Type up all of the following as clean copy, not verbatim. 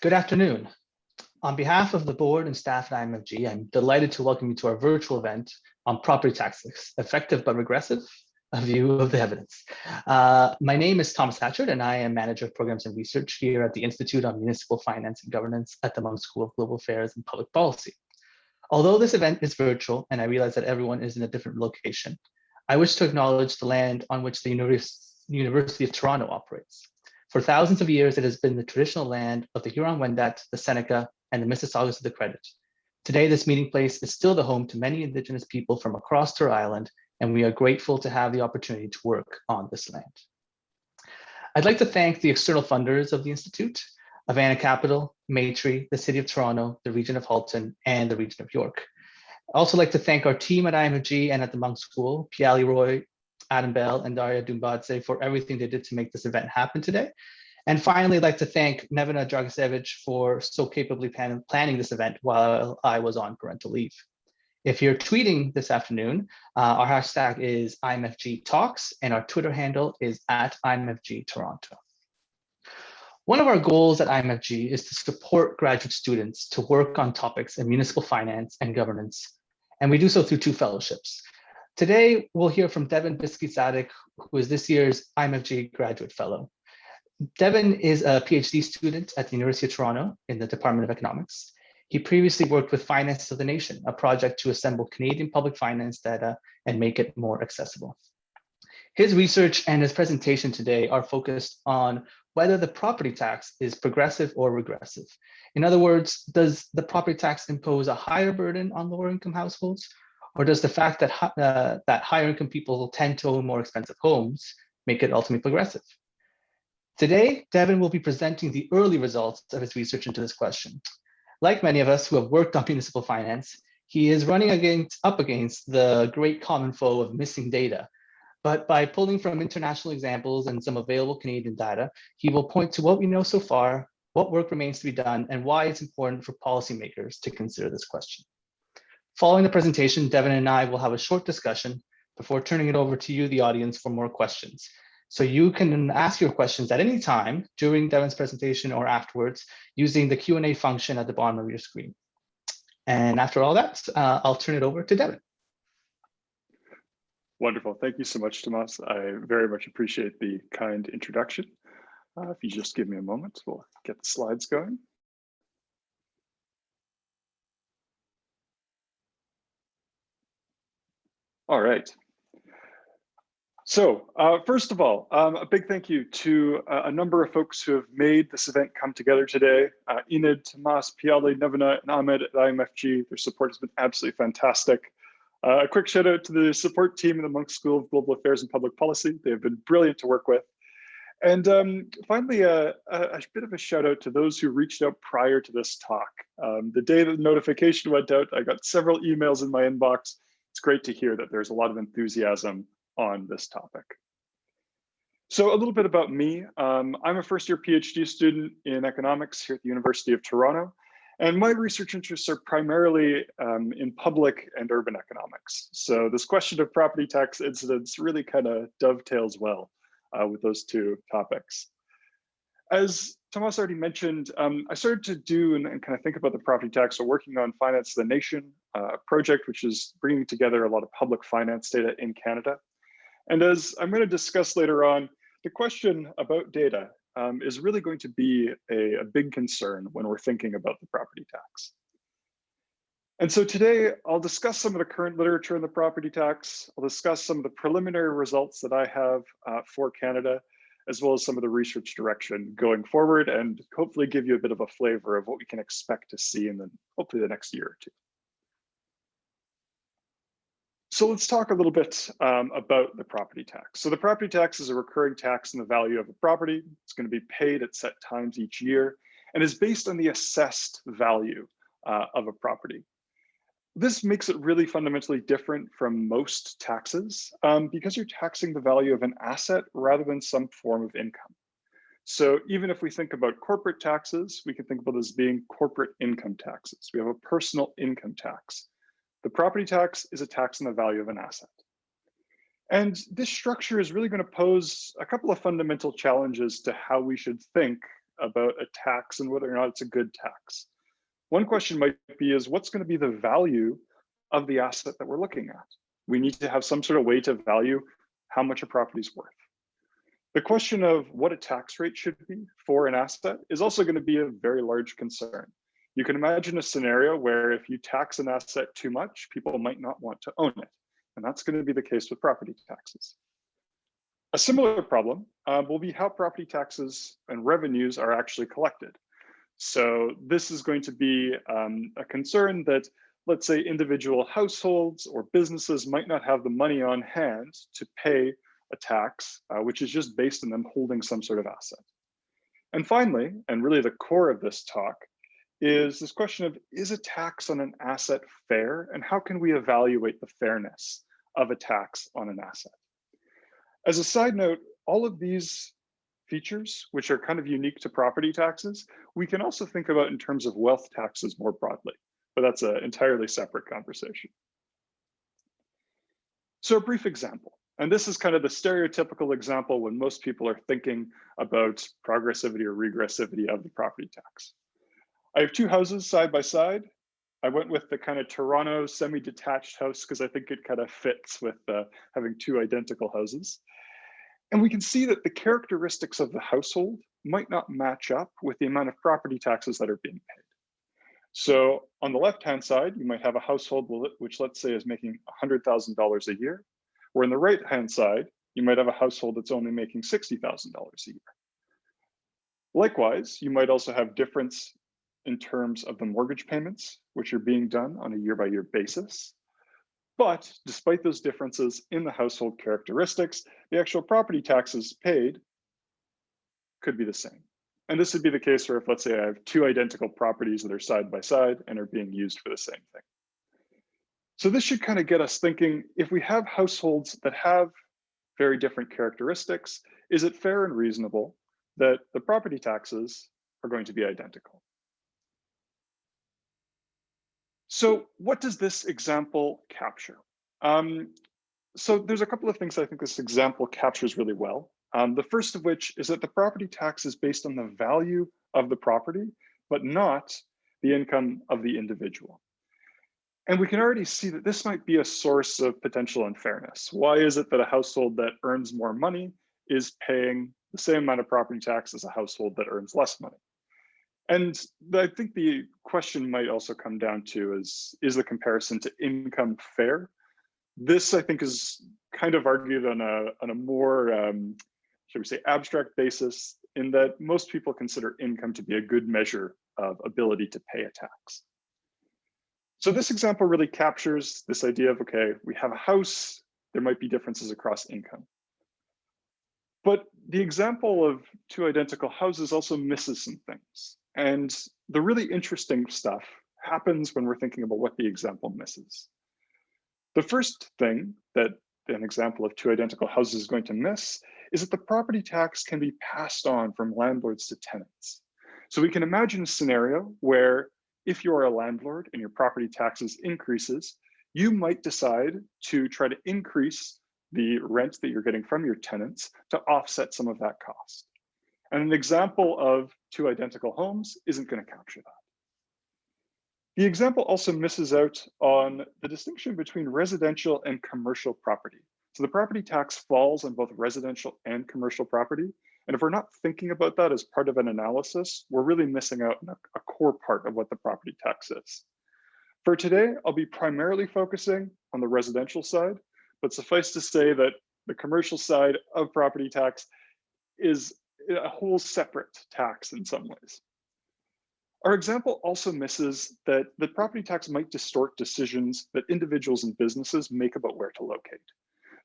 Good afternoon. On behalf of the board and staff at IMFG, I'm delighted to welcome you to our virtual event on property taxes, effective but regressive, a view of the evidence. My name is Thomas Hatchard, and I am Manager of Programs and Research here at the Institute on Municipal Finance and Governance at the Munk School of Global Affairs and Public Policy. Although this event is virtual, and I realize that everyone is in a different location, I wish to acknowledge the land on which the University of Toronto operates. For thousands of years, it has been the traditional land of the Huron-Wendat, the Seneca, and the Mississaugas of the Credit. Today, this meeting place is still the home to many Indigenous people from across Tur Island, and we are grateful to have the opportunity to work on this land. I'd like to thank the external funders of the Institute, Havana Capital, Maitree, the City of Toronto, the Region of Halton, and the Region of York. I'd also like to thank our team at IMFG and at the Munk School, Piali Roy, Adam Bell, and Daria Dumbadze for everything they did to make this event happen today. And finally, I'd like to thank Nevena Dragisevich for so capably planning this event while I was on parental leave. If you're tweeting this afternoon, our hashtag is IMFG Talks, and our Twitter handle is @IMFG Toronto. One of our goals at IMFG is to support graduate students to work on topics in municipal finance and governance, and we do so through 2 fellowships. Today, we'll hear from Devin Biskit-Zadig, who is this year's IMFG Graduate Fellow. Devin is a PhD student at the University of Toronto in the Department of Economics. He previously worked with Finance of the Nation, a project to assemble Canadian public finance data and make it more accessible. His research and his presentation today are focused on whether the property tax is progressive or regressive. In other words, does the property tax impose a higher burden on lower income households? Or does the fact that, that higher income people tend to own more expensive homes make it ultimately progressive? Today, Devin will be presenting the early results of his research into this question. Like many of us who have worked on municipal finance, he is running up against the great common foe of missing data. But by pulling from international examples and some available Canadian data, he will point to what we know so far, what work remains to be done, and why it's important for policymakers to consider this question. Following the presentation, Devin and I will have a short discussion before turning it over to you, the audience, for more questions. So you can ask your questions at any time during Devin's presentation or afterwards using the Q&A function at the bottom of your screen. And after all that, I'll turn it over to Devin. Wonderful. Thank you so much, Tomas. I very much appreciate the kind introduction. If you just give me a moment, we'll get the slides going. All right. So first of all, a big thank you to a number of folks who have made this event come together today. Enid, Tomas, Piali, Nevena, and Ahmed at IMFG. Their support has been absolutely fantastic. A quick shout out to the support team in the Munk School of Global Affairs and Public Policy. They have been brilliant to work with. And finally, a bit of a shout out to those who reached out prior to this talk. The day the notification went out, I got several emails in my inbox. It's great to hear that there's a lot of enthusiasm on this topic. So a little bit about me. I'm a first-year PhD student in economics here at the University of Toronto, and my research interests are primarily in public and urban economics. So this question of property tax incidence really kind of dovetails well with those 2 topics. As Tomas already mentioned, I started to do and kind of think about the property tax while working on Finance of the Nation, a project which is bringing together a lot of public finance data in Canada. And as I'm going to discuss later on, the question about data is really going to be a big concern when we're thinking about the property tax. And so today I'll discuss some of the current literature on the property tax. I'll discuss some of the preliminary results that I have for Canada, as well as some of the research direction going forward, and hopefully give you a bit of a flavor of what we can expect to see in hopefully the next year or 2. So let's talk a little bit about the property tax. So the property tax is a recurring tax on the value of a property. It's going to be paid at set times each year and is based on the assessed value of a property. This makes it really fundamentally different from most taxes because you're taxing the value of an asset rather than some form of income. So even if we think about corporate taxes, we can think about this being corporate income taxes. We have a personal income tax. The property tax is a tax on the value of an asset. And this structure is really going to pose a couple of fundamental challenges to how we should think about a tax and whether or not it's a good tax. One question might be is what's going to be the value of the asset that we're looking at? We need to have some sort of way to value how much a property is worth. The question of what a tax rate should be for an asset is also going to be a very large concern. You can imagine a scenario where if you tax an asset too much, people might not want to own it. And that's going to be the case with property taxes. A similar problem will be how property taxes and revenues are actually collected. So this is going to be a concern that, let's say, individual households or businesses might not have the money on hand to pay a tax, which is just based on them holding some sort of asset. And finally, and really the core of this talk, is this question of, is a tax on an asset fair? And how can we evaluate the fairness of a tax on an asset? As a side note, all of these features, which are kind of unique to property taxes, we can also think about in terms of wealth taxes more broadly, but that's an entirely separate conversation. So a brief example, and this is kind of the stereotypical example when most people are thinking about progressivity or regressivity of the property tax. I have two houses side by side. I went with the kind of Toronto semi-detached house because I think it kind of fits with having two identical houses. And we can see that the characteristics of the household might not match up with the amount of property taxes that are being paid. So on the left-hand side, you might have a household which, let's say, is making $100,000 a year, where on the right-hand side, you might have a household that's only making $60,000 a year. Likewise, you might also have difference in terms of the mortgage payments, which are being done on a year-by-year basis. But despite those differences in the household characteristics, the actual property taxes paid could be the same. And this would be the case where if, let's say, I have two identical properties that are side by side and are being used for the same thing. So this should kind of get us thinking, if we have households that have very different characteristics, is it fair and reasonable that the property taxes are going to be identical? So what does this example capture? So there's a couple of things I think this example captures really well. The first of which is that the property tax is based on the value of the property, but not the income of the individual. And we can already see that this might be a source of potential unfairness. Why is it that a household that earns more money is paying the same amount of property tax as a household that earns less money? And I think the question might also come down to is the comparison to income fair? This, I think, is kind of argued on a more, should we say, abstract basis, in that most people consider income to be a good measure of ability to pay a tax. So this example really captures this idea of, okay, we have a house, there might be differences across income. But the example of two identical houses also misses some things. And the really interesting stuff happens when we're thinking about what the example misses. The first thing that an example of two identical houses is going to miss is that the property tax can be passed on from landlords to tenants. So we can imagine a scenario where if you're a landlord and your property taxes increases, you might decide to try to increase the rent that you're getting from your tenants to offset some of that cost. And an example of two identical homes isn't going to capture that. The example also misses out on the distinction between residential and commercial property. So the property tax falls on both residential and commercial property. And if we're not thinking about that as part of an analysis, we're really missing out on a core part of what the property tax is. For today, I'll be primarily focusing on the residential side, but suffice to say that the commercial side of property tax is a whole separate tax in some ways. Our example also misses that the property tax might distort decisions that individuals and businesses make about where to locate.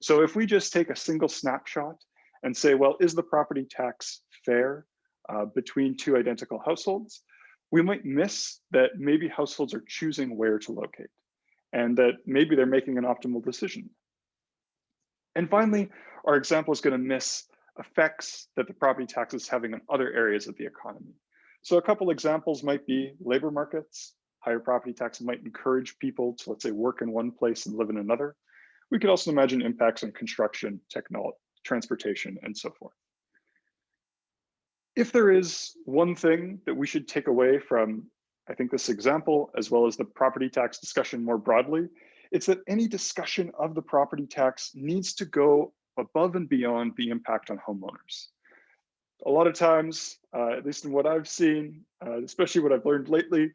So if we just take a single snapshot and say, well, is the property tax fair between two identical households? We might miss that maybe households are choosing where to locate and that maybe they're making an optimal decision. And finally, our example is going to miss effects that the property tax is having on other areas of the economy. So a couple examples might be labor markets. Higher property tax might encourage people to, let's say, work in one place and live in another. We could also imagine impacts on construction, technology, transportation, and so forth. If there is one thing that we should take away from, I think, this example, as well as the property tax discussion more broadly, it's that any discussion of the property tax needs to go above and beyond the impact on homeowners. A lot of times, at least in what I've seen, especially what I've learned lately,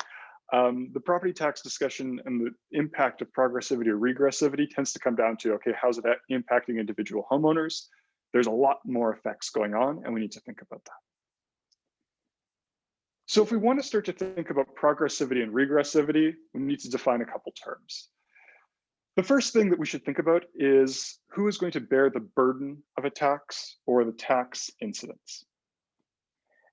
the property tax discussion and the impact of progressivity or regressivity tends to come down to, okay, how's it impacting individual homeowners? There's a lot more effects going on, and we need to think about that. So if we want to start to think about progressivity and regressivity, we need to define a couple terms. The first thing that we should think about is who is going to bear the burden of a tax or the tax incidence.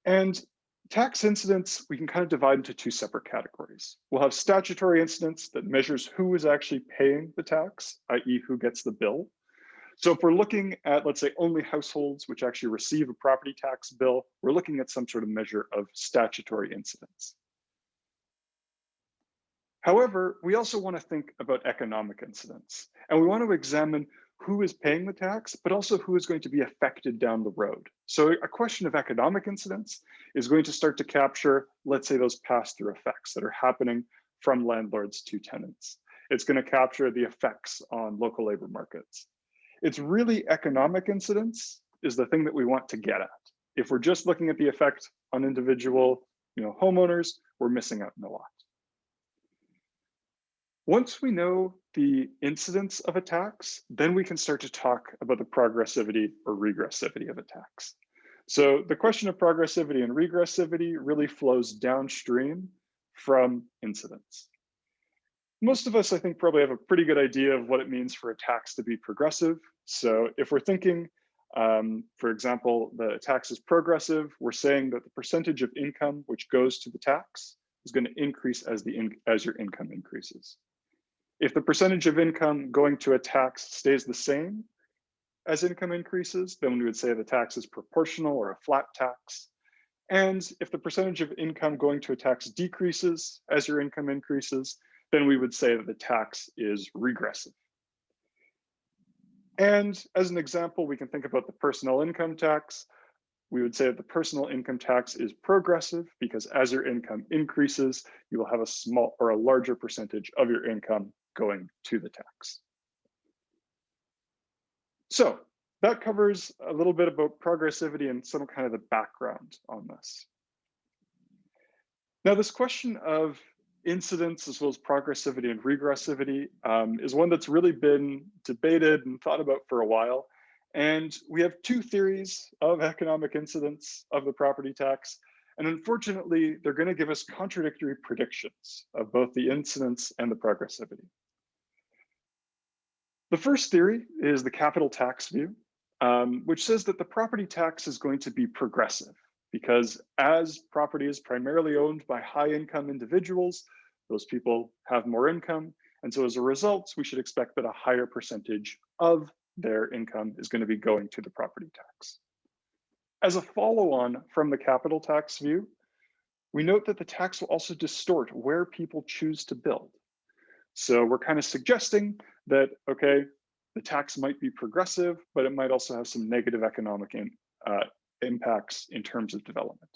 And tax incidence, we can kind of divide into two separate categories. We'll have statutory incidence that measures who is actually paying the tax, i.e. who gets the bill. So if we're looking at, let's say, only households which actually receive a property tax bill, we're looking at some sort of measure of statutory incidence. However, we also want to think about economic incidence, and we want to examine who is paying the tax, but also who is going to be affected down the road. So a question of economic incidence is going to start to capture, let's say, those pass-through effects that are happening from landlords to tenants. It's going to capture the effects on local labor markets. It's really economic incidence is the thing that we want to get at. If we're just looking at the effect on individual, homeowners, we're missing out on a lot. Once we know the incidence of a tax, then we can start to talk about the progressivity or regressivity of a tax. So the question of progressivity and regressivity really flows downstream from incidence. Most of us, I think, probably have a pretty good idea of what it means for a tax to be progressive. So if we're thinking, for example, the tax is progressive, we're saying that the percentage of income which goes to the tax is going to increase as your income increases. If the percentage of income going to a tax stays the same as income increases, then we would say the tax is proportional or a flat tax. And if the percentage of income going to a tax decreases as your income increases, then we would say that the tax is regressive. And as an example, we can think about the personal income tax. We would say that the personal income tax is progressive because as your income increases, you will have a small or a larger percentage of your income going to the tax. So that covers a little bit about progressivity and some kind of the background on this. Now, this question of incidence as well as progressivity and regressivity is one that's really been debated and thought about for a while. And we have two theories of economic incidence of the property tax. And unfortunately, they're going to give us contradictory predictions of both the incidence and the progressivity. The first theory is the capital tax view, which says that the property tax is going to be progressive because as property is primarily owned by high income individuals, those people have more income. And so as a result, we should expect that a higher percentage of their income is going to be going to the property tax. As a follow-on from the capital tax view, we note that the tax will also distort where people choose to build. So we're kind of suggesting that, okay, the tax might be progressive, but it might also have some negative economic impacts in terms of development.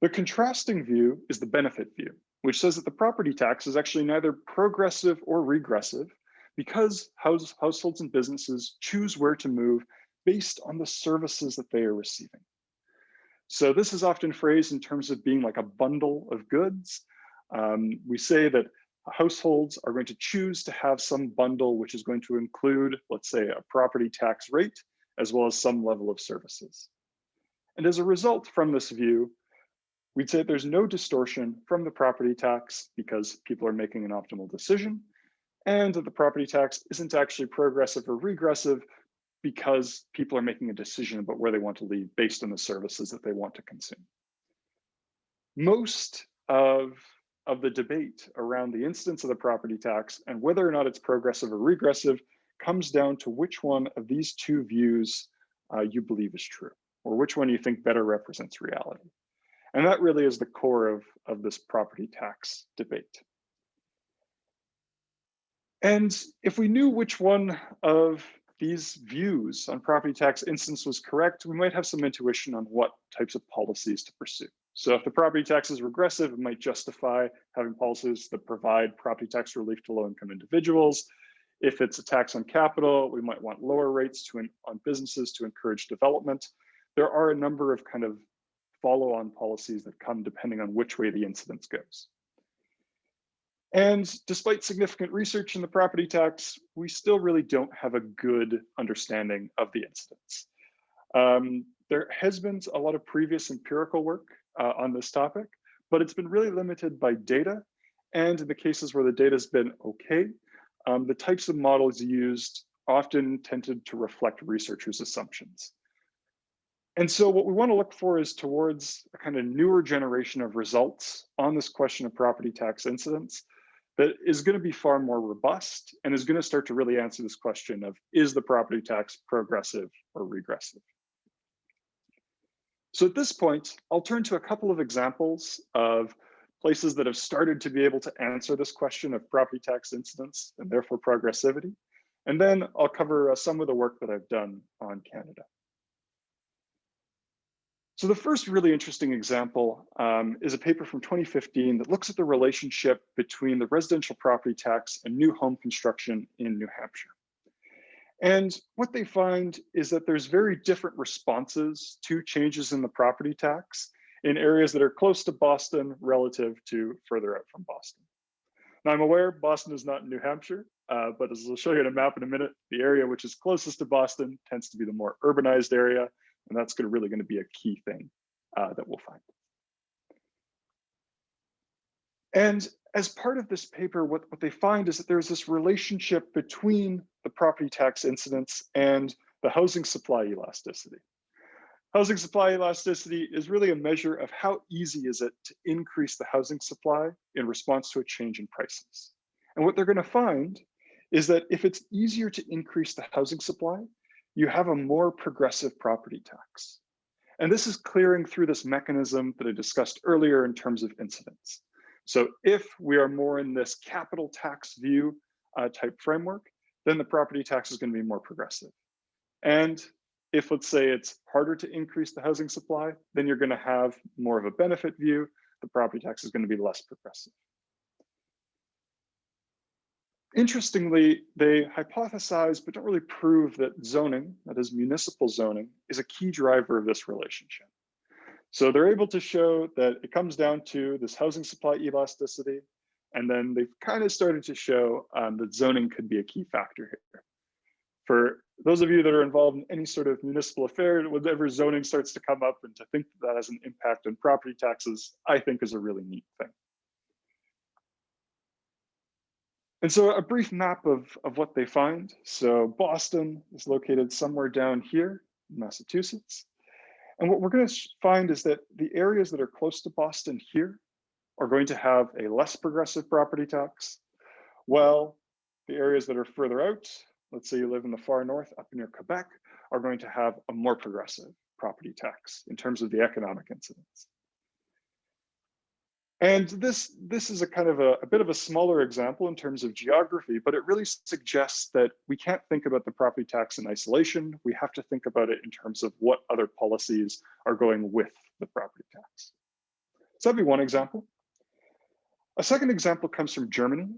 The contrasting view is the benefit view, which says that the property tax is actually neither progressive or regressive because households and businesses choose where to move based on the services that they are receiving. So this is often phrased in terms of being like a bundle of goods. We say that households are going to choose to have some bundle which is going to include, let's say, a property tax rate, as well as some level of services. And as a result from this view, we'd say there's no distortion from the property tax because people are making an optimal decision, and that the property tax isn't actually progressive or regressive because people are making a decision about where they want to live based on the services that they want to consume. Most of the debate around the incidence of the property tax and whether or not it's progressive or regressive comes down to which one of these two views you believe is true, or which one you think better represents reality. And that really is the core of this property tax debate. And if we knew which one of these views on property tax incidence was correct, we might have some intuition on what types of policies to pursue. So if the property tax is regressive, it might justify having policies that provide property tax relief to low-income individuals. If it's a tax on capital, we might want lower rates on businesses to encourage development. There are a number of kind of follow-on policies that come depending on which way the incidence goes. And despite significant research in the property tax, we still really don't have a good understanding of the incidence. There has been a lot of previous empirical work on this topic, but it's been really limited by data. And in the cases where the data has been okay, the types of models used often tended to reflect researchers' assumptions. And so what we want to look for is towards a kind of newer generation of results on this question of property tax incidence that is going to be far more robust and is going to start to really answer this question of, is the property tax progressive or regressive? So at this point, I'll turn to a couple of examples of places that have started to be able to answer this question of property tax incidence and therefore progressivity. And then I'll cover some of the work that I've done on Canada. So the first really interesting example is a paper from 2015 that looks at the relationship between the residential property tax and new home construction in New Hampshire. And what they find is that there's very different responses to changes in the property tax in areas that are close to Boston relative to further out from Boston. Now, I'm aware Boston is not in New Hampshire, but as I'll show you on a map in a minute, the area which is closest to Boston tends to be the more urbanized area, and that's really going to be a key thing that we'll find. And as part of this paper, what they find is that there's this relationship between the property tax incidence and the housing supply elasticity. Housing supply elasticity is really a measure of how easy is it to increase the housing supply in response to a change in prices. And what they're going to find is that if it's easier to increase the housing supply, you have a more progressive property tax. And this is clearing through this mechanism that I discussed earlier in terms of incidence. So if we are more in this capital tax view type framework, then the property tax is going to be more progressive. And if, let's say, it's harder to increase the housing supply, then you're going to have more of a benefit view. The property tax is going to be less progressive. Interestingly, they hypothesize, but don't really prove that zoning, that is municipal zoning, is a key driver of this relationship. So they're able to show that it comes down to this housing supply elasticity, and then they've kind of started to show that zoning could be a key factor here. For those of you that are involved in any sort of municipal affair, whenever zoning starts to come up and to think that that has an impact on property taxes, I think is a really neat thing. And so a brief map of what they find. So Boston is located somewhere down here in Massachusetts. And what we're going to find is that the areas that are close to Boston here are going to have a less progressive property tax, while the areas that are further out, let's say you live in the far north up near Quebec, are going to have a more progressive property tax in terms of the economic incidence. And this is a kind of a bit of a smaller example in terms of geography, but it really suggests that we can't think about the property tax in isolation. We have to think about it in terms of what other policies are going with the property tax. So that'd be one example. A second example comes from Germany,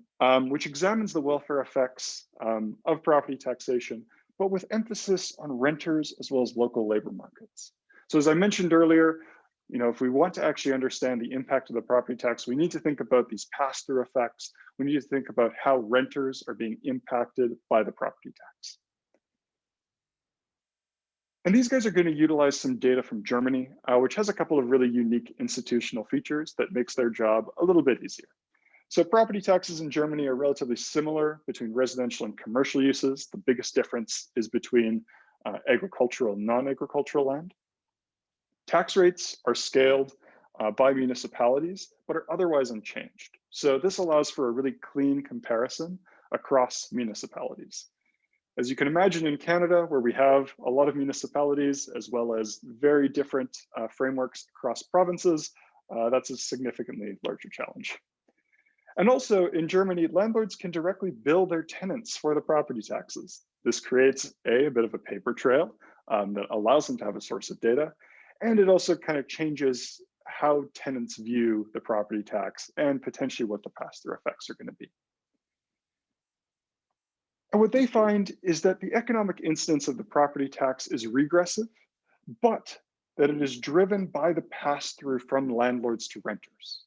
which examines the welfare effects of property taxation, but with emphasis on renters as well as local labor markets. So as I mentioned earlier, if we want to actually understand the impact of the property tax, we need to think about these pass-through effects. We need to think about how renters are being impacted by the property tax. And these guys are going to utilize some data from Germany, which has a couple of really unique institutional features that makes their job a little bit easier. So property taxes in Germany are relatively similar between residential and commercial uses. The biggest difference is between agricultural and non-agricultural land. Tax rates are scaled by municipalities, but are otherwise unchanged. So this allows for a really clean comparison across municipalities. As you can imagine, in Canada, where we have a lot of municipalities, as well as very different frameworks across provinces, that's a significantly larger challenge. And also in Germany, landlords can directly bill their tenants for the property taxes. This creates a bit of a paper trail that allows them to have a source of data. And it also kind of changes how tenants view the property tax and potentially what the pass-through effects are going to be. And what they find is that the economic incidence of the property tax is regressive, but that it is driven by the pass-through from landlords to renters.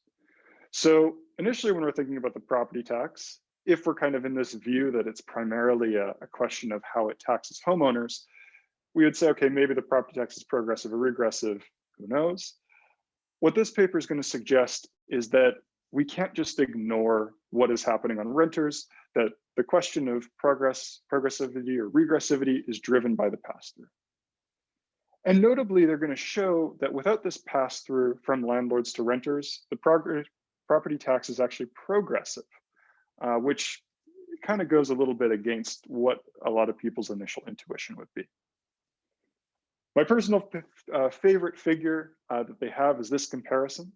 So initially, when we're thinking about the property tax, if we're kind of in this view that it's primarily a question of how it taxes homeowners, we would say, okay, maybe the property tax is progressive or regressive, who knows? What this paper is going to suggest is that we can't just ignore what is happening on renters, that the question of progressivity or regressivity is driven by the pass-through. And notably, they're going to show that without this pass-through from landlords to renters, the property tax is actually progressive, which kind of goes a little bit against what a lot of people's initial intuition would be. My personal favorite figure that they have is this comparison.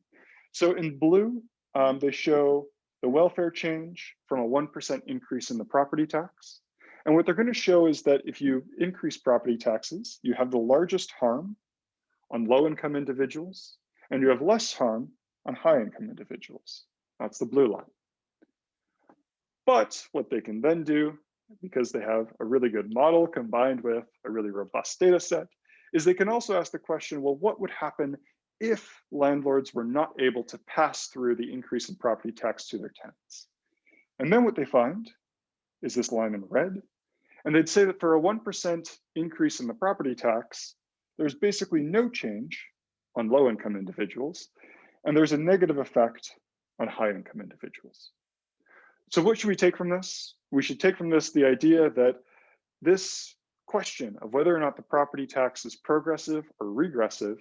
So in blue, they show the welfare change from a 1% increase in the property tax. And what they're going to show is that if you increase property taxes, you have the largest harm on low-income individuals, and you have less harm on high-income individuals. That's the blue line. But what they can then do, because they have a really good model combined with a really robust data set, is they can also ask the question, well, what would happen if landlords were not able to pass through the increase in property tax to their tenants? And then what they find is this line in red. And they'd say that for a 1% increase in the property tax, there's basically no change on low-income individuals, and there's a negative effect on high-income individuals. So what should we take from this? We should take from this the idea that this question of whether or not the property tax is progressive or regressive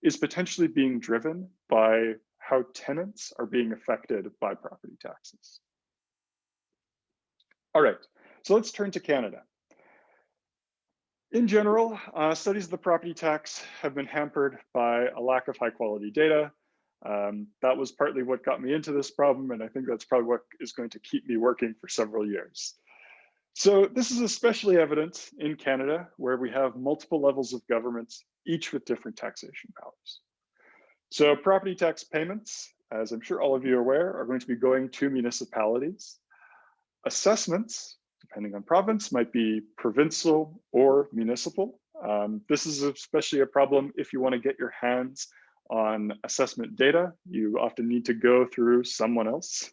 is potentially being driven by how tenants are being affected by property taxes. All right, so let's turn to Canada. In general, studies of the property tax have been hampered by a lack of high quality data. That was partly what got me into this problem, and I think that's probably what is going to keep me working for several years. So this is especially evident in Canada, where we have multiple levels of government, each with different taxation powers. So property tax payments, as I'm sure all of you are aware, are going to be going to municipalities. Assessments, depending on province, might be provincial or municipal. This is especially a problem if you want to get your hands on assessment data. You often need to go through someone else.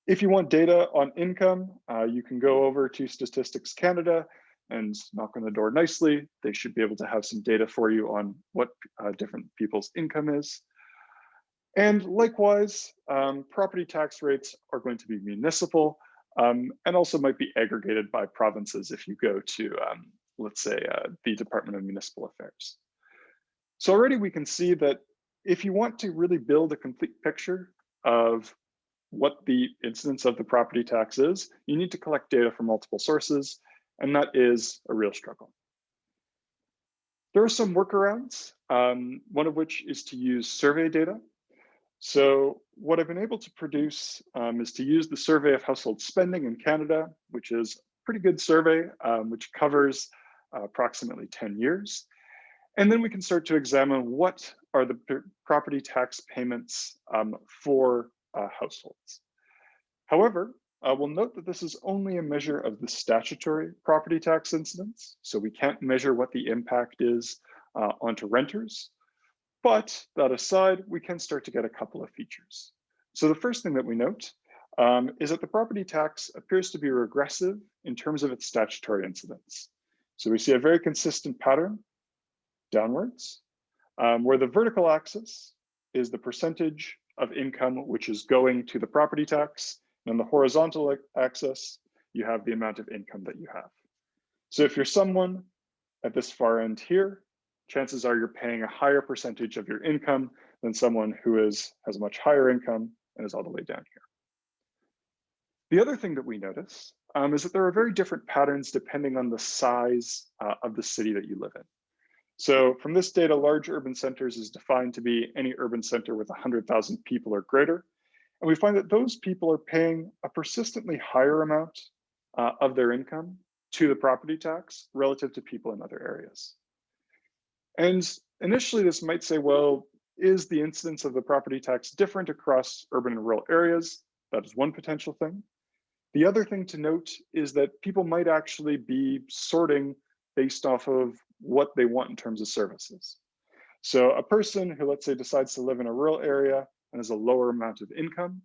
If you want data on income, you can go over to Statistics Canada and knock on the door nicely. They should be able to have some data for you on what different people's income is. And likewise, property tax rates are going to be municipal and also might be aggregated by provinces if you go to, let's say, the Department of Municipal Affairs. So already we can see that if you want to really build a complete picture of what the incidence of the property tax is, you need to collect data from multiple sources, and that is a real struggle. There are some workarounds, one of which is to use survey data. So what I've been able to produce is to use the Survey of Household Spending in Canada, which is a pretty good survey, which covers approximately 10 years. And then we can start to examine what are the property tax payments for households. However, we'll note that this is only a measure of the statutory property tax incidence, so we can't measure what the impact is onto renters. But that aside, we can start to get a couple of features. So the first thing that we note is that the property tax appears to be regressive in terms of its statutory incidence. So we see a very consistent pattern downwards, where the vertical axis is the percentage of income which is going to the property tax, and on the horizontal axis, you have the amount of income that you have. So if you're someone at this far end here, chances are you're paying a higher percentage of your income than someone who has a much higher income and is all the way down here. The other thing that we notice is that there are very different patterns depending on the size of the city that you live in. So from this data, large urban centers is defined to be any urban center with 100,000 people or greater. And we find that those people are paying a persistently higher amount of their income to the property tax relative to people in other areas. And initially this might say, well, is the incidence of the property tax different across urban and rural areas? That is one potential thing. The other thing to note is that people might actually be sorting based off of what they want in terms of services. So a person who, let's say, decides to live in a rural area and has a lower amount of income,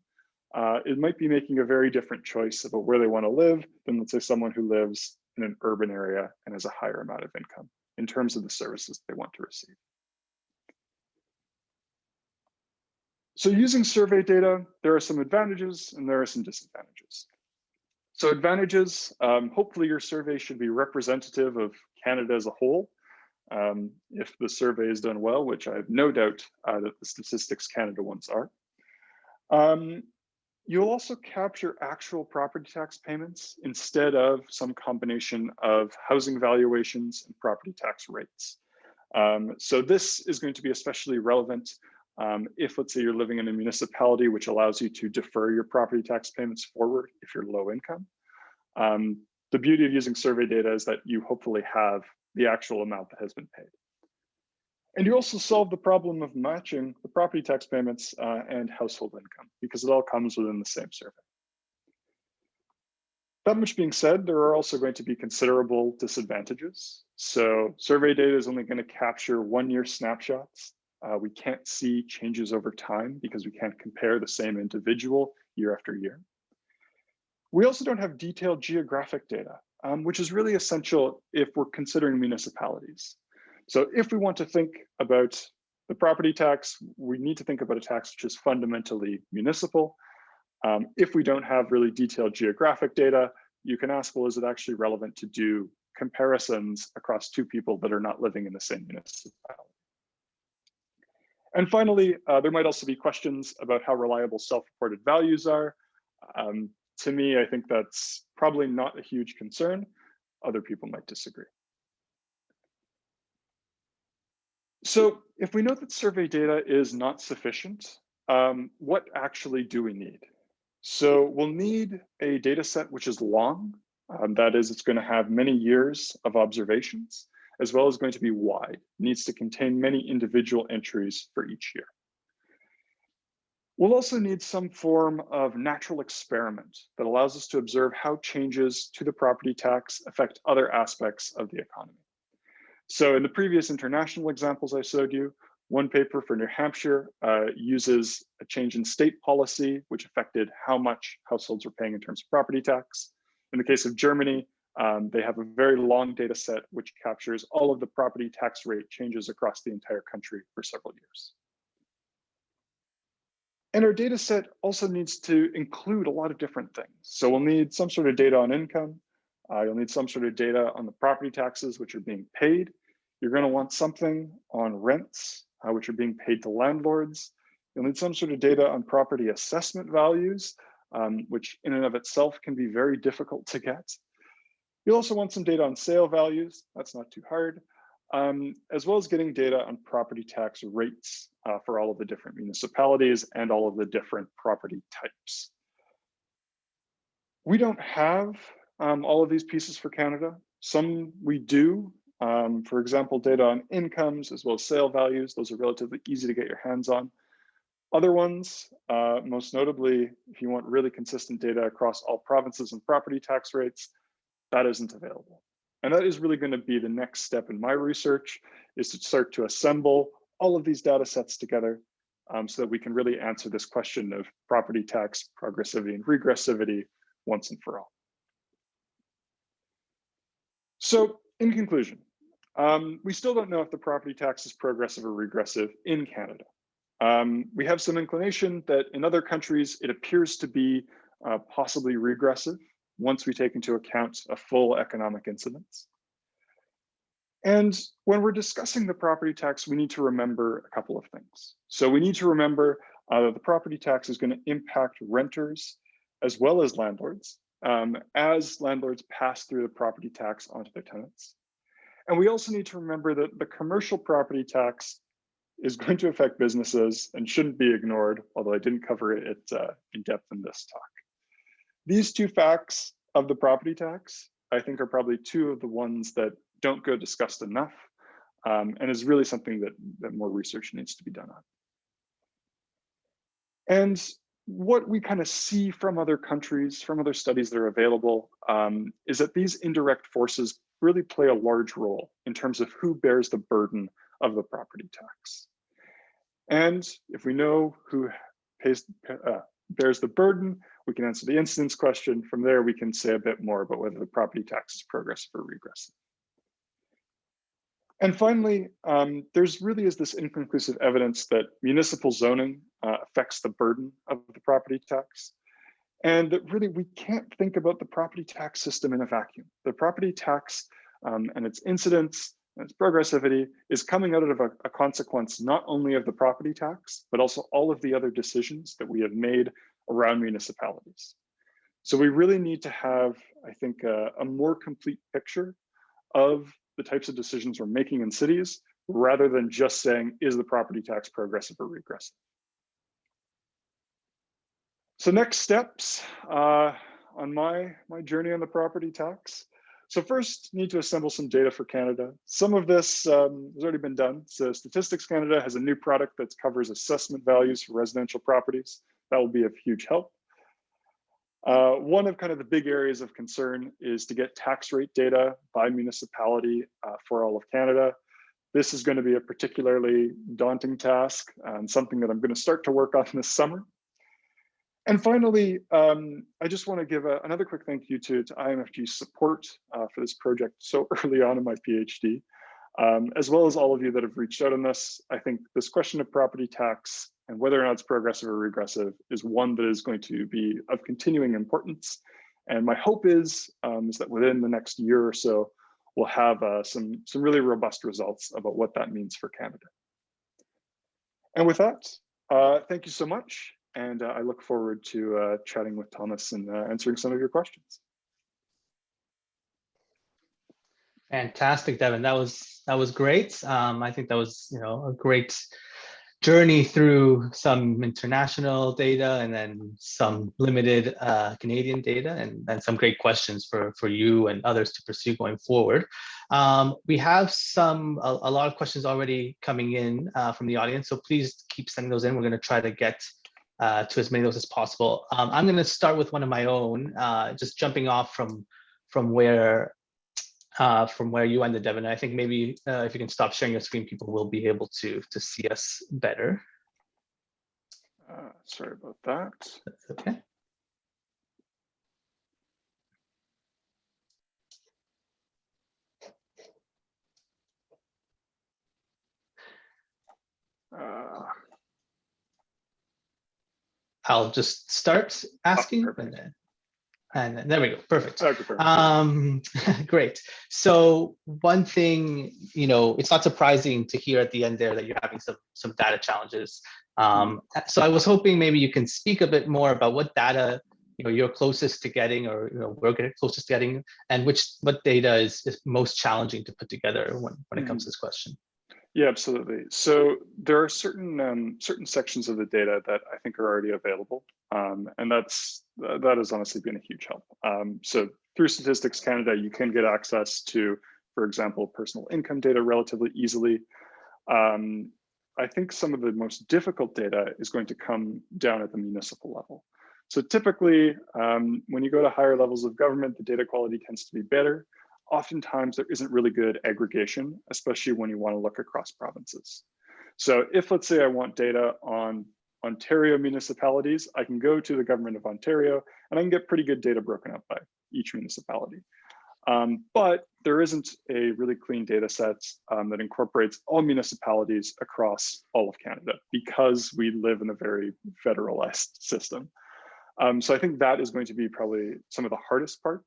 it might be making a very different choice about where they want to live than, let's say, someone who lives in an urban area and has a higher amount of income in terms of the services they want to receive. So using survey data, there are some advantages and there are some disadvantages. So advantages, hopefully your survey should be representative of Canada as a whole. If the survey is done well, which I have no doubt that the Statistics Canada ones are. You'll also capture actual property tax payments instead of some combination of housing valuations and property tax rates. So this is going to be especially relevant if, let's say, you're living in a municipality which allows you to defer your property tax payments forward if you're low income. The beauty of using survey data is that you hopefully have the actual amount that has been paid. And you also solve the problem of matching the property tax payments and household income because it all comes within the same survey. That much being said, there are also going to be considerable disadvantages. So survey data is only going to capture 1 year snapshots. We can't see changes over time because we can't compare the same individual year after year. We also don't have detailed geographic data, which is really essential if we're considering municipalities. So if we want to think about the property tax, we need to think about a tax which is fundamentally municipal. If we don't have really detailed geographic data, you can ask, well, is it actually relevant to do comparisons across two people that are not living in the same municipality? And finally, there might also be questions about how reliable self-reported values are. To me, I think that's probably not a huge concern. Other people might disagree. So if we know that survey data is not sufficient, what actually do we need? So we'll need a data set which is long. That is, it's going to have many years of observations, as well as going to be wide. It needs to contain many individual entries for each year. We'll also need some form of natural experiment that allows us to observe how changes to the property tax affect other aspects of the economy. So in the previous international examples I showed you, one paper for New Hampshire uses a change in state policy, which affected how much households were paying in terms of property tax. In the case of Germany, they have a very long data set which captures all of the property tax rate changes across the entire country for several years. And our data set also needs to include a lot of different things. So we'll need some sort of data on income. You'll need some sort of data on the property taxes which are being paid. You're going to want something on rents, which are being paid to landlords. You'll need some sort of data on property assessment values, which in and of itself can be very difficult to get. You'll also want some data on sale values. That's not too hard. As well as getting data on property tax rates for all of the different municipalities and all of the different property types. We don't have all of these pieces for Canada. Some we do. For example, data on incomes as well as sale values. Those are relatively easy to get your hands on. Other ones, most notably, if you want really consistent data across all provinces and property tax rates, that isn't available. And that is really going to be the next step in my research, is to start to assemble all of these data sets together so that we can really answer this question of property tax progressivity and regressivity once and for all. So in conclusion, we still don't know if the property tax is progressive or regressive in Canada. We have some inclination that in other countries, it appears to be possibly regressive once we take into account a full economic incidence. And when we're discussing the property tax, we need to remember a couple of things. So we need to remember that the property tax is going to impact renters as well as landlords pass through the property tax onto their tenants. And we also need to remember that the commercial property tax is going to affect businesses and shouldn't be ignored, although I didn't cover it in depth in this talk. These two facts of the property tax, I think, are probably two of the ones that don't go discussed enough, and is really something that more research needs to be done on. And what we kind of see from other countries, from other studies that are available, is that these indirect forces really play a large role in terms of who bears the burden of the property tax. And if we know who bears the burden, we can answer the incidence question. From there, we can say a bit more about whether the property tax is progressive or regressive. And finally, there's really is this inconclusive evidence that municipal zoning affects the burden of the property tax. And that really we can't think about the property tax system in a vacuum. The property tax and its incidence and its progressivity is coming out of a consequence not only of the property tax, but also all of the other decisions that we have made around municipalities. So we really need to have, I think, a more complete picture of the types of decisions we're making in cities, rather than just saying, is the property tax progressive or regressive? So next steps on my journey on the property tax. So first, need to assemble some data for Canada. Some of this has already been done. So Statistics Canada has a new product that covers assessment values for residential properties. That will be of huge help. One of kind of the big areas of concern is to get tax rate data by municipality for all of Canada. This is going to be a particularly daunting task and something that I'm going to start to work on this summer. And finally, I just want to give another quick thank you to IMFG's support for this project so early on in my PhD, as well as all of you that have reached out on this. I think this question of property tax and whether or not it's progressive or regressive is one that is going to be of continuing importance. And my hope is that within the next year or so, we'll have some really robust results about what that means for Canada. And with that, thank you so much. And I look forward to chatting with Thomas and answering some of your questions. Fantastic, Devin. That was great. I think that was a great journey through some international data and then some limited Canadian data, and then some great questions for you and others to pursue going forward. We have a lot of questions already coming in from the audience, so please keep sending those in. We're going to try to get to as many of those as possible. I'm going to start with one of my own, just jumping off from where you ended, Devin. I think maybe if you can stop sharing your screen, people will be able to see us better. Sorry about that. That's okay. I'll just start asking, and then there we go. Perfect. Okay, perfect. Great. So one thing, it's not surprising to hear at the end there that you're having some data challenges. So I was hoping maybe you can speak a bit more about what data you're closest to getting, or we're closest to getting, and what data is most challenging to put together when it comes to this question. Yeah, absolutely. So there are certain sections of the data that I think are already available, and that has honestly been a huge help. So through Statistics Canada, you can get access to, for example, personal income data relatively easily. I think some of the most difficult data is going to come down at the municipal level. So typically, when you go to higher levels of government, the data quality tends to be better. Oftentimes there isn't really good aggregation, especially when you want to look across provinces. So if, let's say, I want data on Ontario municipalities, I can go to the government of Ontario and I can get pretty good data broken up by each municipality. But there isn't a really clean data set that incorporates all municipalities across all of Canada, because we live in a very federalized system. So I think that is going to be probably some of the hardest part,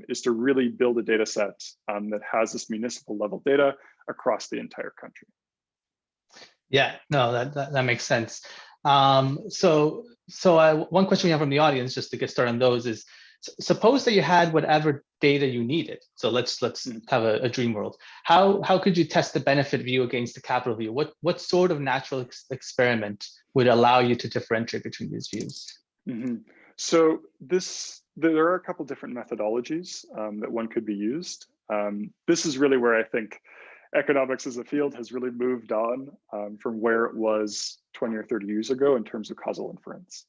is to really build a data set that has this municipal level data across the entire country. Yeah, no, that makes sense. So one question we have from the audience, just to get started on those, is Suppose that you had whatever data you needed. So let's have a dream world. How could you test the benefit view against the capital view? What sort of natural experiment would allow you to differentiate between these views? So there are a couple different methodologies that one could be used. This is really where I think economics as a field has really moved on from where it was 20 or 30 years ago in terms of causal inference.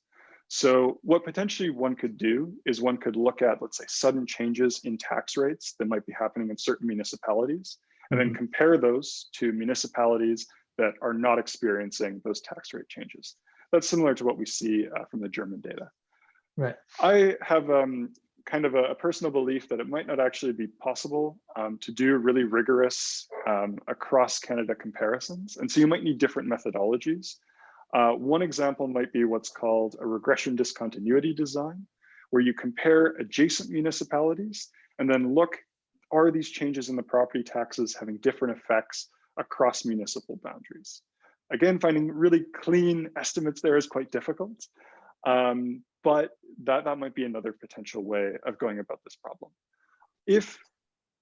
So what potentially one could do is one could look at, let's say, sudden changes in tax rates that might be happening in certain municipalities, and then compare those to municipalities that are not experiencing those tax rate changes. That's similar to what we see from the German data. Right. I have kind of a personal belief that it might not actually be possible to do really rigorous across Canada comparisons. And so you might need different methodologies. One example might be what's called a regression discontinuity design, where you compare adjacent municipalities and then look, are these changes in the property taxes having different effects across municipal boundaries? Again, finding really clean estimates there is quite difficult. But that might be another potential way of going about this problem. If,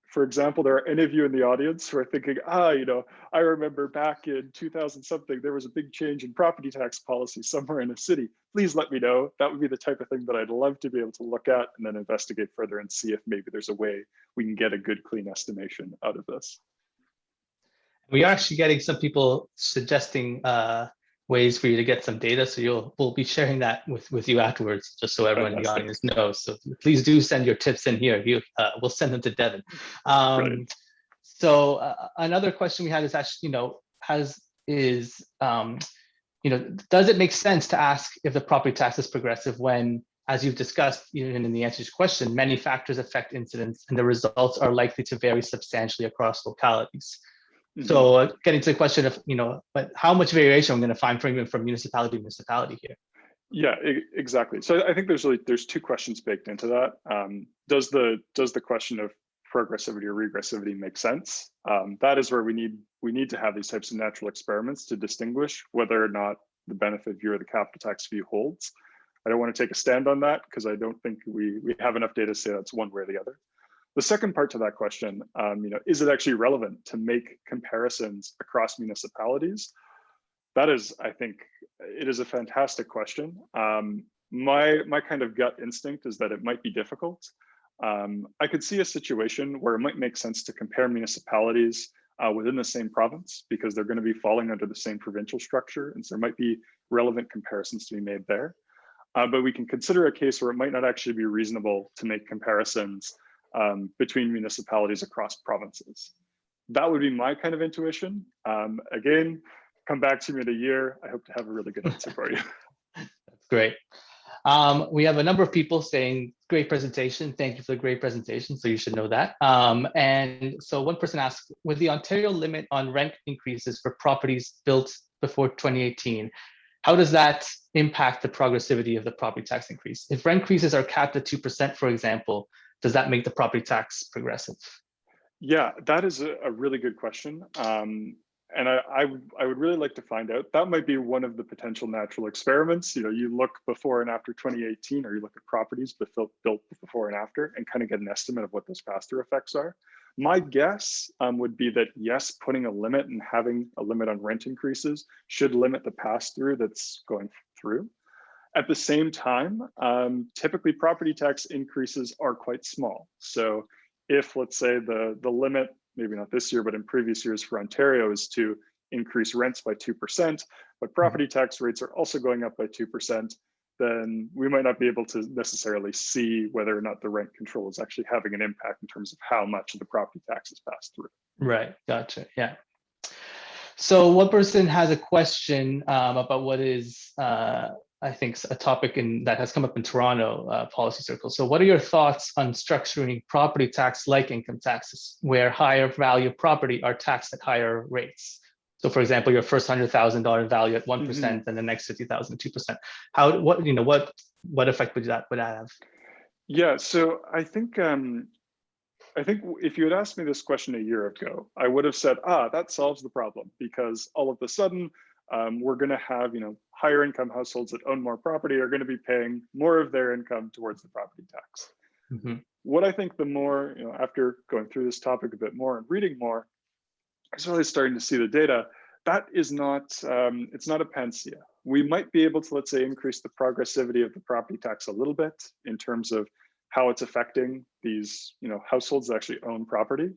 for example, there are any of you in the audience who are thinking, I remember back in 2000 something, there was a big change in property tax policy somewhere in a city, please let me know. That would be the type of thing that I'd love to be able to look at and then investigate further and see if maybe there's a way we can get a good, clean estimation out of this. We are actually getting some people suggesting ways for you to get some data. So we'll be sharing that with you afterwards, just so everyone in the audience knows. So please do send your tips in here. We'll send them to Devin. So another question we had is actually, does it make sense to ask if the property tax is progressive when, as you've discussed, even in the answer to your question, many factors affect incidence and the results are likely to vary substantially across localities? So getting to the question of, but how much variation I'm going to find from municipality to municipality here? Yeah, exactly. So I think there's two questions baked into that. Does the question of progressivity or regressivity make sense? That is where we need to have these types of natural experiments to distinguish whether or not the benefit view or the capital tax view holds. I don't want to take a stand on that because I don't think we have enough data to say that's one way or the other. The second part to that question, is it actually relevant to make comparisons across municipalities? That is, I think, it is a fantastic question. My kind of gut instinct is that it might be difficult. I could see a situation where it might make sense to compare municipalities within the same province because they're going to be falling under the same provincial structure, and so there might be relevant comparisons to be made there. But we can consider a case where it might not actually be reasonable to make comparisons between municipalities across provinces. That would be my kind of intuition. Again, come back to me in a year. I hope to have a really good answer for you. That's great. We have a number of people saying, great presentation. Thank you for the great presentation. So you should know that. And so one person asked, with the Ontario limit on rent increases for properties built before 2018, how does that impact the progressivity of the property tax increase? If rent increases are capped at 2%, for example, does that make the property tax progressive? Yeah, that is a really good question. And I would really like to find out. That might be one of the potential natural experiments. You look before and after 2018, or you look at properties built before and after and kind of get an estimate of what those pass-through effects are. My guess would be that yes, putting a limit and having a limit on rent increases should limit the pass-through that's going through. At the same time, typically property tax increases are quite small. So if, let's say, the limit, maybe not this year, but in previous years for Ontario is to increase rents by 2%, but property tax rates are also going up by 2%, then we might not be able to necessarily see whether or not the rent control is actually having an impact in terms of how much of the property tax is passed through. Right, gotcha, yeah. So one person has a question about what is, I think, a topic that has come up in Toronto policy circles. So what are your thoughts on structuring property tax like income taxes, where higher value property are taxed at higher rates? So for example, your first $100,000 value at 1% and the next 50,000 2%. What effect would that have? Yeah, so I think if you had asked me this question a year ago, I would have said, that solves the problem, because all of a sudden we're going to have, higher income households that own more property are going to be paying more of their income towards the property tax. Mhm. What I think the more, after going through this topic a bit more and reading more, is really starting to see the data. That is not, it's not a panacea. We might be able to, let's say, increase the progressivity of the property tax a little bit in terms of how it's affecting these, households that actually own property.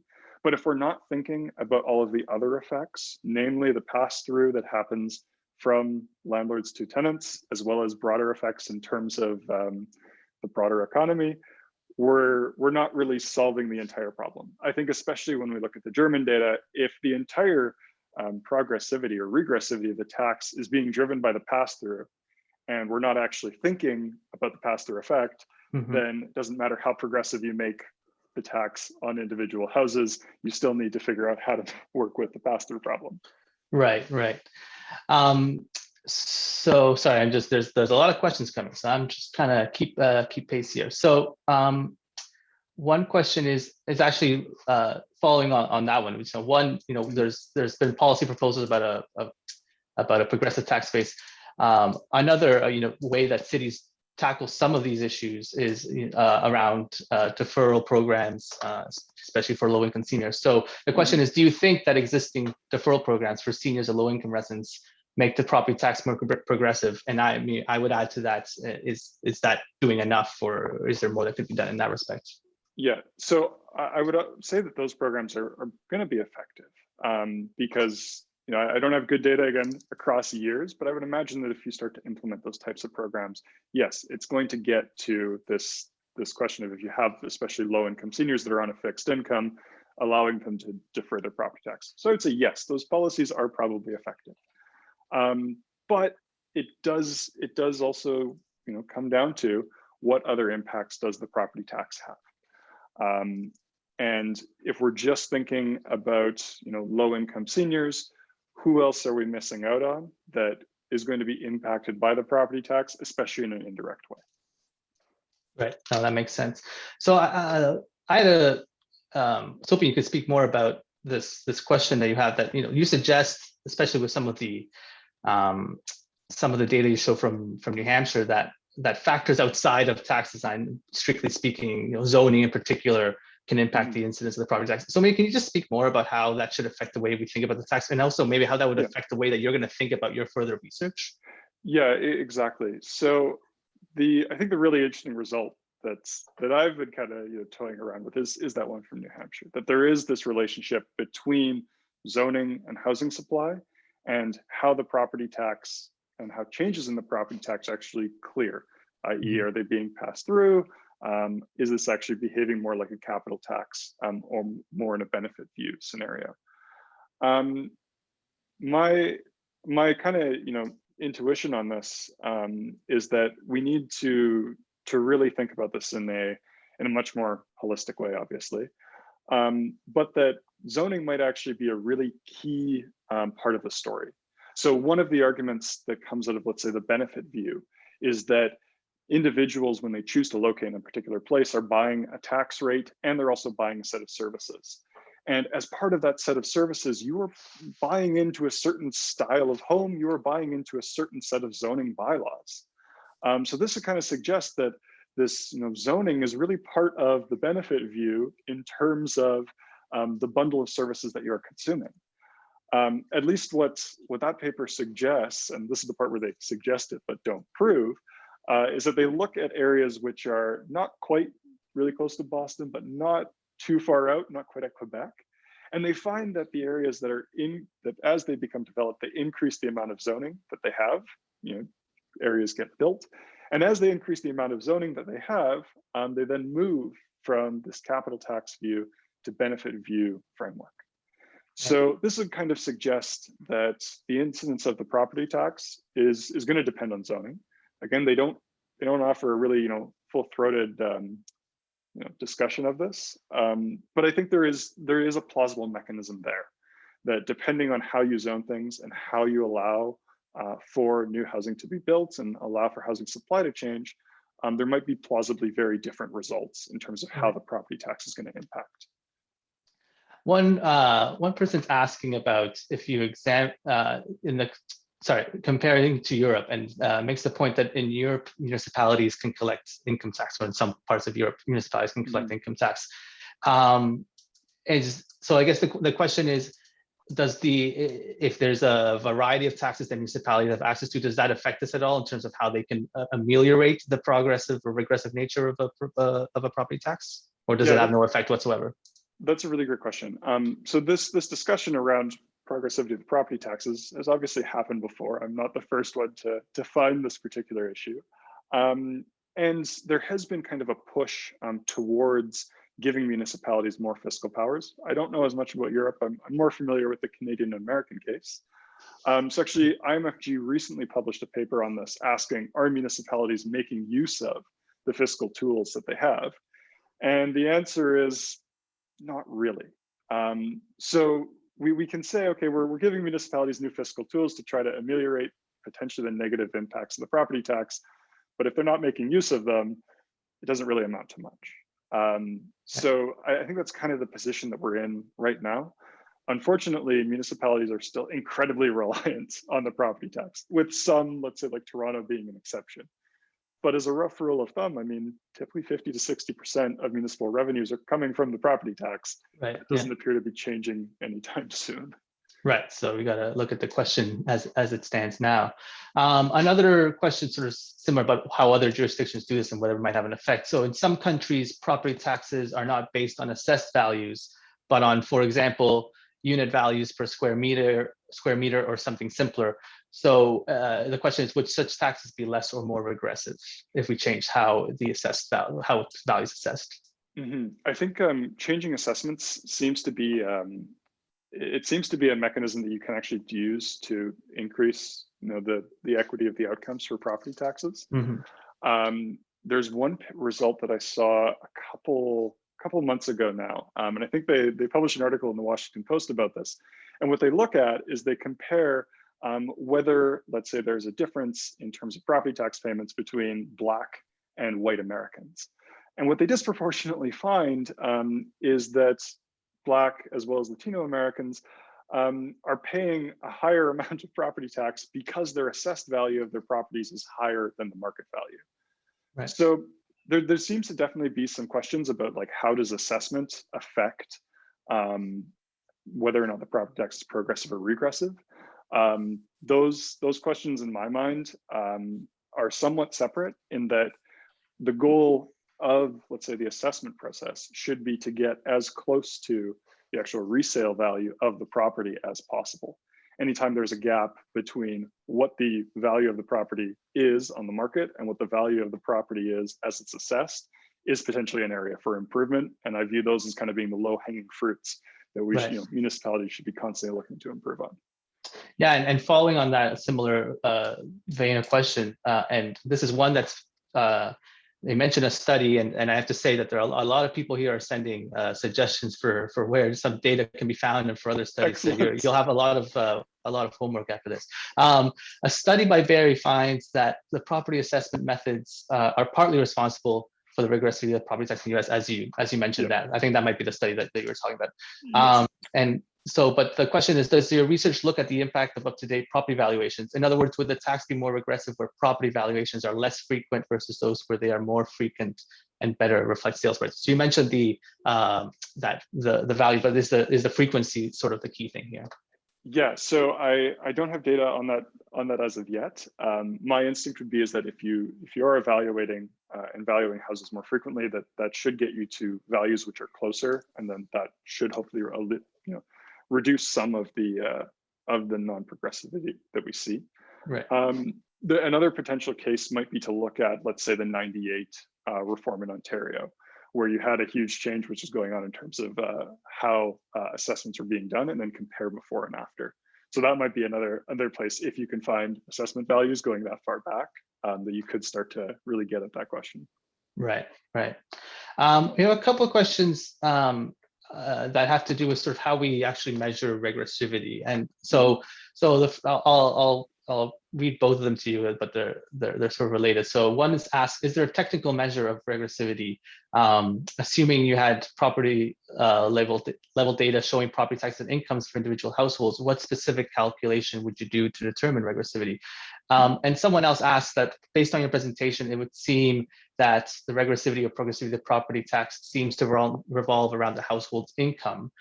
But if we're not thinking about all of the other effects, namely the pass-through that happens from landlords to tenants, as well as broader effects in terms of the broader economy, we're not really solving the entire problem. I think especially when we look at the German data, if the entire progressivity or regressivity of the tax is being driven by the pass-through, and we're not actually thinking about the pass-through effect, then it doesn't matter how progressive you make the tax on individual houses, you still need to figure out how to work with the pass-through problem. Right, right. So sorry, I'm just there's a lot of questions coming, so I'm just kind of keep pace here. So one question is actually following on that one. So one, there's been policy proposals about a progressive tax base. Another way that cities tackle some of these issues is around deferral programs, especially for low-income seniors. So the question is, do you think that existing deferral programs for seniors or low-income residents make the property tax more progressive? And I would add to that, is that doing enough, or is there more that could be done in that respect? Yeah, so I would say that those programs are going to be effective because I don't have good data again across years, but I would imagine that if you start to implement those types of programs, yes, it's going to get to this question of, if you have especially low-income seniors that are on a fixed income, allowing them to defer their property tax. So I would say yes, those policies are probably effective, but it does also come down to what other impacts does the property tax have. And if we're just thinking about low-income seniors, who else are we missing out on that is going to be impacted by the property tax, especially in an indirect way? Right. No, that makes sense. So I was hoping you could speak more about this question that you have, that you suggest, especially with some of the data you show from New Hampshire, that factors outside of tax design, strictly speaking, zoning in particular, can impact the incidence of the property tax. So maybe can you just speak more about how that should affect the way we think about the tax, and also maybe how that would affect the way that you're going to think about your further research? Yeah, exactly. So I think the really interesting result that I've been kind of toying around with is that one from New Hampshire, that there is this relationship between zoning and housing supply, and how the property tax and how changes in the property tax actually clear, i.e. are they being passed through? Is this actually behaving more like a capital tax or more in a benefit view scenario? My kind of intuition on this is that we need to really think about this in a much more holistic way, obviously, but that zoning might actually be a really key part of the story. So one of the arguments that comes out of, let's say, the benefit view is that individuals, when they choose to locate in a particular place, are buying a tax rate, and they're also buying a set of services. And as part of that set of services, you are buying into a certain style of home, you are buying into a certain set of zoning bylaws. So this would kind of suggest that this zoning is really part of the benefit view in terms of the bundle of services that you're consuming. At least what that paper suggests, and this is the part where they suggest it but don't prove, is that they look at areas which are not quite really close to Boston, but not too far out, not quite at Quebec. And they find that the areas that as they become developed, they increase the amount of zoning that they have, areas get built. And as they increase the amount of zoning that they have, they then move from this capital tax view to benefit view framework. So this would kind of suggest that the incidence of the property tax is going to depend on zoning. Again, they don't offer a really full-throated discussion of this, but I think there is a plausible mechanism there, that depending on how you zone things and how you allow for new housing to be built and allow for housing supply to change, there might be plausibly very different results in terms of how the property tax is going to impact. One person's asking about if you sorry, comparing to Europe, and makes the point that in Europe, municipalities can collect income tax, or in some parts of Europe, municipalities can collect income tax. So I guess the question is, if there's a variety of taxes that municipalities have access to, does that affect this at all in terms of how they can ameliorate the progressive or regressive nature of a property tax, or does it have no effect whatsoever? That's a really great question. So this discussion around progressivity of the property taxes has obviously happened before. I'm not the first one to find this particular issue. And there has been kind of a push towards giving municipalities more fiscal powers. I don't know as much about Europe. I'm more familiar with the Canadian and American case. So actually, IMFG recently published a paper on this, asking, are municipalities making use of the fiscal tools that they have? And the answer is not really. So we can say, okay, we're giving municipalities new fiscal tools to try to ameliorate potentially the negative impacts of the property tax, but if they're not making use of them, it doesn't really amount to much. So I think that's kind of the position that we're in right now. Unfortunately, municipalities are still incredibly reliant on the property tax, with some, let's say like Toronto being an exception. But as a rough rule of thumb, I mean, typically 50 to 60% of municipal revenues are coming from the property tax. Right. It doesn't appear to be changing anytime soon. Right. So we got to look at the question as it stands now. Another question sort of similar about how other jurisdictions do this and whether it might have an effect. So in some countries, property taxes are not based on assessed values, but on, for example, unit values per square meter or something simpler. So the question is, would such taxes be less or more regressive if we change how the assessed value, how value is assessed? I think changing assessments seems to be it seems to be a mechanism that you can actually use to increase, the equity of the outcomes for property taxes. There's one result that I saw a couple months ago now, and I think they published an article in the Washington Post about this. And what they look at is they compare whether, let's say, there's a difference in terms of property tax payments between Black and white Americans. And what they disproportionately find is that Black as well as Latino Americans are paying a higher amount of property tax because their assessed value of their properties is higher than the market value. Right. So there seems to definitely be some questions about like, how does assessment affect whether or not the property tax is progressive or regressive? Those questions in my mind are somewhat separate, in that the goal of, let's say, the assessment process should be to get as close to the actual resale value of the property as possible. Anytime there's a gap between what the value of the property is on the market and what the value of the property is as it's assessed is potentially an area for improvement. And I view those as kind of being the low-hanging fruits that we should, municipalities should be constantly looking to improve on. Yeah, and following on that similar vein of question, and this is one that's they mentioned a study, and I have to say that there are a lot of people here are sending suggestions for where some data can be found and for other studies. So you'll have a lot of homework after this. A study by Berry finds that the property assessment methods are partly responsible for the regressivity of property tax in the US, as you mentioned. That I think that might be the study that you were talking about. And so, but the question is, does your research look at the impact of up-to-date property valuations? In other words, would the tax be more regressive where property valuations are less frequent versus those where they are more frequent and better reflect sales prices? So you mentioned the value, but is the frequency sort of the key thing here? Yeah, so I don't have data on that as of yet. My instinct would be is that if you are evaluating and valuing houses more frequently, that should get you to values which are closer, and then that should hopefully reduce some of the non-progressivity that we see. Right. Another potential case might be to look at, let's say, the 98 reform in Ontario, where you had a huge change which is going on in terms of how assessments are being done, and then compare before and after. So that might be another place, if you can find assessment values going that far back, that you could start to really get at that question. Right. We have a couple of questions that have to do with sort of how we actually measure regressivity. And so I'll I'll read both of them to you, but they're sort of related. So one is asked, is there a technical measure of regressivity? Assuming you had property level data showing property tax and incomes for individual households, what specific calculation would you do to determine regressivity? And someone else asked that based on your presentation, it would seem that the regressivity or progressivity of the property tax seems to revolve around the household's income.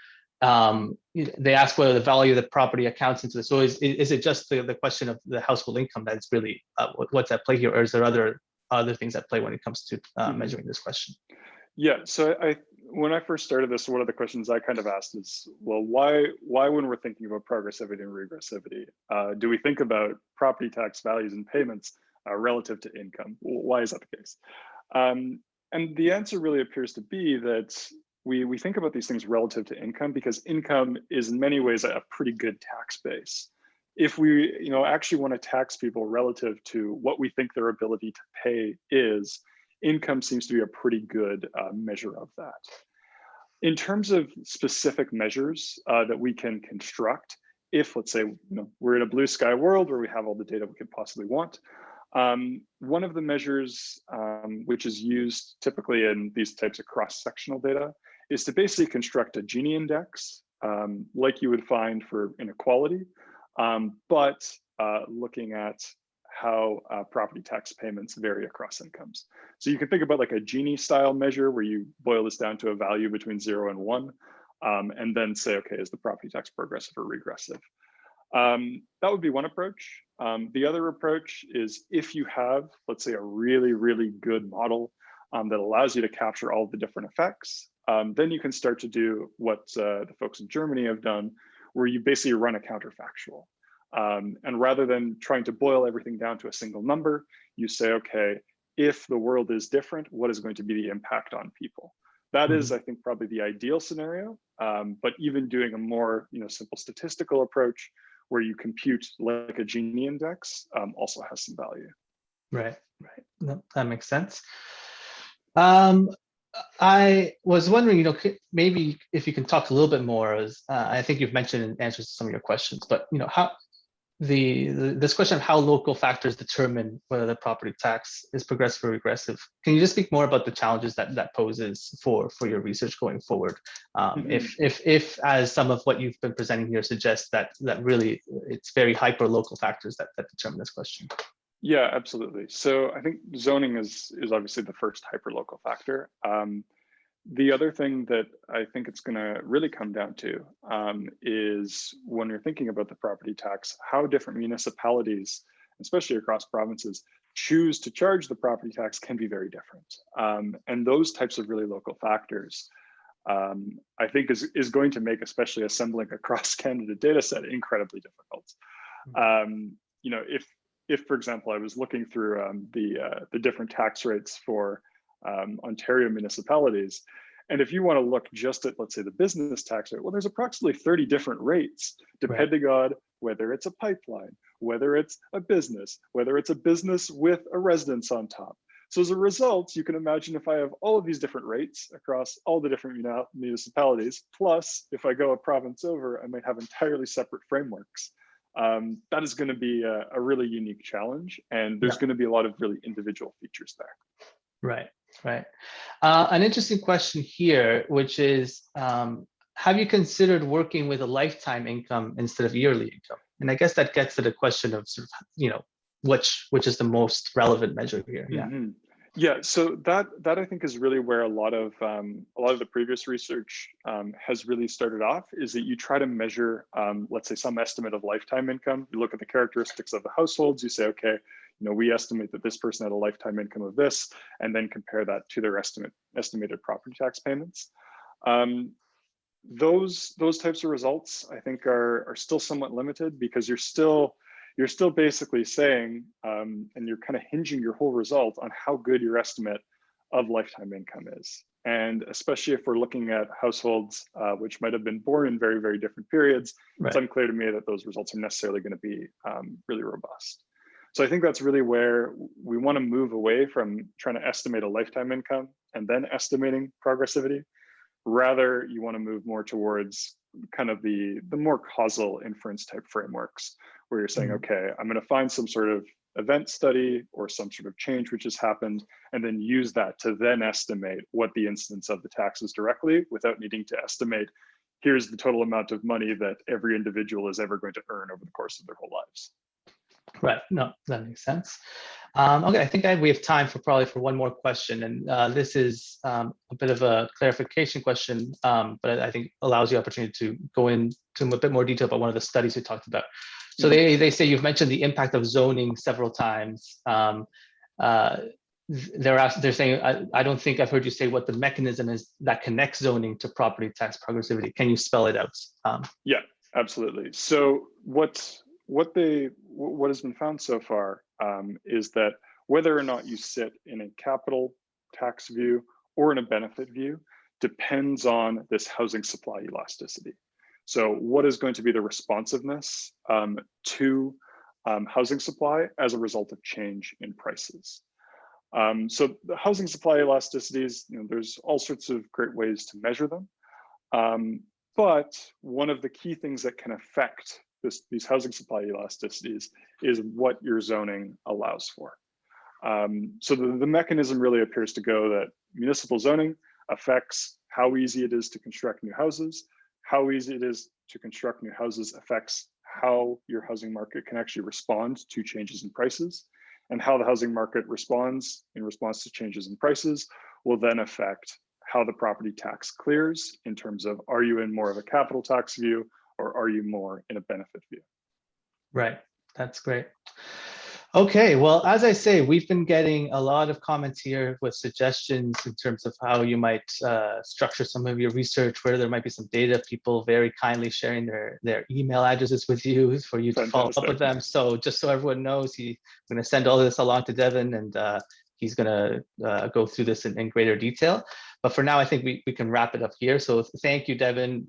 They ask whether the value of the property accounts into this. So is it just the question of the household income that's really what's at play here, or is there other things at play when it comes to measuring this question? Yeah, so when I first started this, one of the questions I kind of asked is, well, why when we're thinking about progressivity and regressivity, do we think about property tax values and payments relative to income? Why is that the case? And the answer really appears to be that we think about these things relative to income because income is in many ways a pretty good tax base. If we actually want to tax people relative to what we think their ability to pay is, income seems to be a pretty good measure of that. In terms of specific measures that we can construct, if let's say we're in a blue sky world where we have all the data we could possibly want, one of the measures which is used typically in these types of cross-sectional data is to basically construct a Gini index like you would find for inequality, but looking at how property tax payments vary across incomes. So you can think about like a Gini style measure where you boil this down to a value between 0 and 1, and then say, okay, is the property tax progressive or regressive? That would be one approach. The other approach is if you have, let's say, a really, really good model that allows you to capture all the different effects, then you can start to do what the folks in Germany have done, where you basically run a counterfactual. And rather than trying to boil everything down to a single number, you say, okay, if the world is different, what is going to be the impact on people? That is, I think, probably the ideal scenario. But even doing a more simple statistical approach where you compute like a Gini index also has some value. Right. No, that makes sense. I was wondering, maybe if you can talk a little bit more, as I think you've mentioned in answers to some of your questions, but how this question of how local factors determine whether the property tax is progressive or regressive. Can you just speak more about the challenges that poses for your research going forward? If as some of what you've been presenting here suggests that really it's very hyper local factors that determine this question. Yeah, absolutely. So I think zoning is obviously the first hyperlocal factor. The other thing that I think it's going to really come down to is when you're thinking about the property tax, how different municipalities, especially across provinces, choose to charge the property tax can be very different. And those types of really local factors, I think is going to make especially assembling a cross-Canada data set incredibly difficult. If, for example, I was looking through the different tax rates for Ontario municipalities, and if you want to look just at, let's say, the business tax rate, well, there's approximately 30 different rates, depending on whether it's a pipeline, whether it's a business, whether it's a business with a residence on top. So as a result, you can imagine if I have all of these different rates across all the different municipalities, plus if I go a province over, I might have entirely separate frameworks. That is going to be a really unique challenge, and there's going to be a lot of really individual features there. Right. An interesting question here, which is, have you considered working with a lifetime income instead of yearly income? And I guess that gets to the question of sort of, which is the most relevant measure here. Yeah, so that I think is really where a lot of the previous research has really started off, is that you try to measure, let's say, some estimate of lifetime income. You look at the characteristics of the households. You say, okay, we estimate that this person had a lifetime income of this, and then compare that to their estimated property tax payments. Those types of results, I think, are still somewhat limited because you're still basically saying, and you're kind of hinging your whole result on how good your estimate of lifetime income is. And especially if we're looking at households which might have been born in very, very different periods, it's unclear to me that those results are necessarily going to be really robust. So I think that's really where we want to move away from trying to estimate a lifetime income and then estimating progressivity. Rather, you want to move more towards kind of the more causal inference type frameworks, where you're saying, okay, I'm going to find some sort of event study or some sort of change which has happened, and then use that to then estimate what the incidence of the tax is directly, without needing to estimate, here's the total amount of money that every individual is ever going to earn over the course of their whole lives. Right. No, that makes sense. Okay, I think we have time for probably for one more question, and this is a bit of a clarification question, but I think allows you opportunity to go into a bit more detail about one of the studies we talked about. So they say you've mentioned the impact of zoning several times. They're saying, I don't think I've heard you say what the mechanism is that connects zoning to property tax progressivity. Can you spell it out? Yeah, absolutely. So what has been found so far is that whether or not you sit in a capital tax view or in a benefit view depends on this housing supply elasticity. So what is going to be the responsiveness to housing supply as a result of change in prices? So the housing supply elasticities, there's all sorts of great ways to measure them. But one of the key things that can affect these housing supply elasticities is what your zoning allows for. So the mechanism really appears to go that municipal zoning affects how easy it is to construct new houses. How easy it is to construct new houses affects how your housing market can actually respond to changes in prices. And how the housing market responds in response to changes in prices will then affect how the property tax clears in terms of, are you in more of a capital tax view or are you more in a benefit view? Right, that's great. Okay, well, as I say, we've been getting a lot of comments here with suggestions in terms of how you might structure some of your research, where there might be some data, people very kindly sharing their email addresses with you for you to follow up with them. So just so everyone knows, I'm going to send all of this along to Devin, and he's going to go through this in greater detail. But for now, I think we can wrap it up here. So thank you, Devin.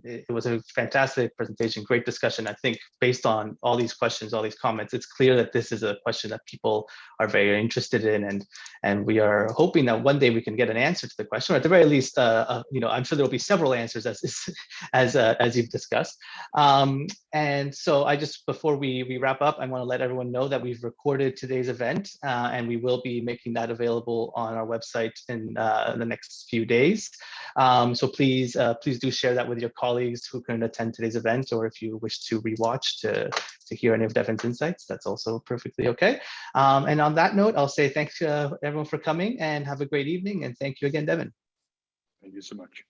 It was a fantastic presentation, great discussion. I think based on all these questions, all these comments, it's clear that this is a question that people are very interested in, and we are hoping that one day we can get an answer to the question, or at the very least, I'm sure there will be several answers as you've discussed. And so before we wrap up, I want to let everyone know that we've recorded today's event, and we will be making that available on our website in the next few days. So please do share that with your colleagues who can attend today's event, or if you wish to rewatch to hear any of Devin's insights, that's also perfectly okay. And on that note, I'll say thanks to everyone for coming, and have a great evening, and thank you again, Devin. Thank you so much.